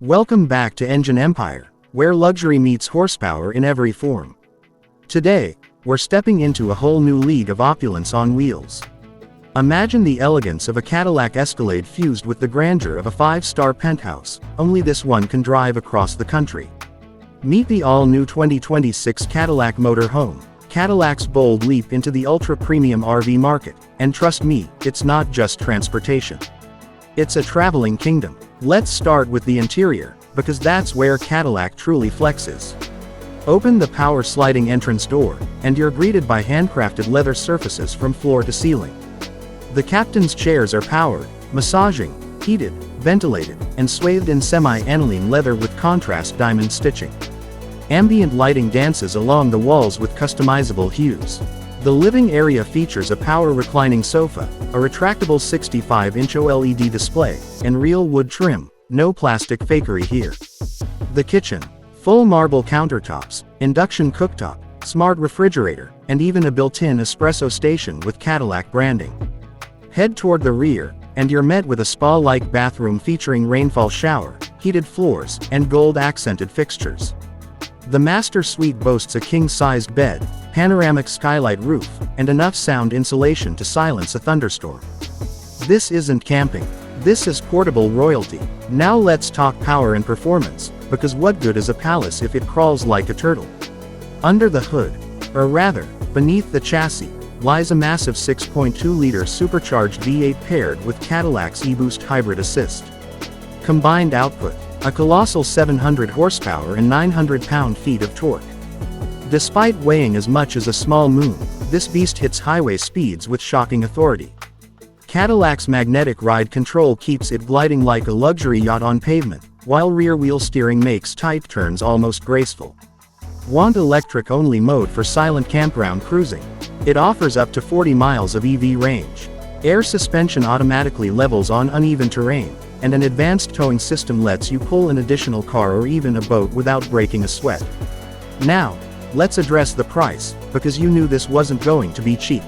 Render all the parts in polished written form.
Welcome back to Engine Empire, where luxury meets horsepower in every form. Today, we're stepping into a whole new league of opulence on wheels. Imagine the elegance of a Cadillac Escalade fused with the grandeur of a 5-star penthouse, only this one can drive across the country. Meet the all-new 2026 Cadillac Motorhome, Cadillac's bold leap into the ultra-premium RV market, and trust me, it's not just transportation. It's a traveling kingdom. Let's start with the interior, because that's where Cadillac truly flexes. Open the power sliding entrance door, and you're greeted by handcrafted leather surfaces from floor to ceiling. The captain's chairs are powered, massaging, heated, ventilated, and swathed in semi-aniline leather with contrast diamond stitching. Ambient lighting dances along the walls with customizable hues. The living area features a power reclining sofa, a retractable 65-inch OLED display, and real wood trim, no plastic fakery here. The kitchen. Full marble countertops, induction cooktop, smart refrigerator, and even a built-in espresso station with Cadillac branding. Head toward the rear, and you're met with a spa-like bathroom featuring rainfall shower, heated floors, and gold-accented fixtures. The master suite boasts a king-sized bed, panoramic skylight roof, and enough sound insulation to silence a thunderstorm. This isn't camping. This is portable royalty. Now let's talk power and performance, because what good is a palace if it crawls like a turtle? Under the hood, or rather, beneath the chassis, lies a massive 6.2-liter supercharged V8 paired with Cadillac's eBoost hybrid assist. Combined output, a colossal 700 horsepower and 900 pound-feet of torque. Despite weighing as much as a small moon, this beast hits highway speeds with shocking authority. Cadillac's magnetic ride control keeps it gliding like a luxury yacht on pavement, while rear-wheel steering makes tight turns almost graceful. Want electric-only mode for silent campground cruising? It offers up to 40 miles of EV range. Air suspension automatically levels on uneven terrain, and an advanced towing system lets you pull an additional car or even a boat without breaking a sweat. Now, let's address the price, because you knew this wasn't going to be cheap.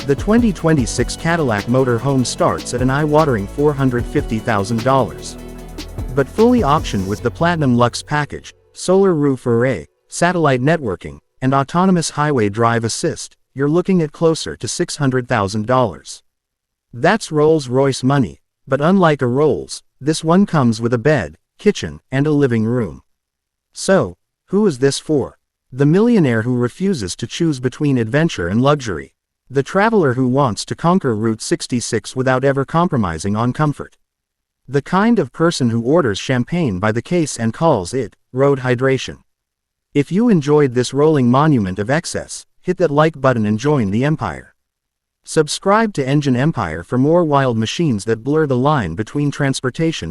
The 2026 Cadillac Motorhome starts at an eye-watering $450,000. But fully optioned with the Platinum Luxe package, solar roof array, satellite networking, and autonomous highway drive assist, you're looking at closer to $600,000. That's Rolls-Royce money, but unlike a Rolls, this one comes with a bed, kitchen, and a living room. So, who is this for? The millionaire who refuses to choose between adventure and luxury. The traveler who wants to conquer Route 66 without ever compromising on comfort. The kind of person who orders champagne by the case and calls it road hydration. If you enjoyed this rolling monument of excess, hit that like button and join the empire. Subscribe to Engine Empire for more wild machines that blur the line between transportation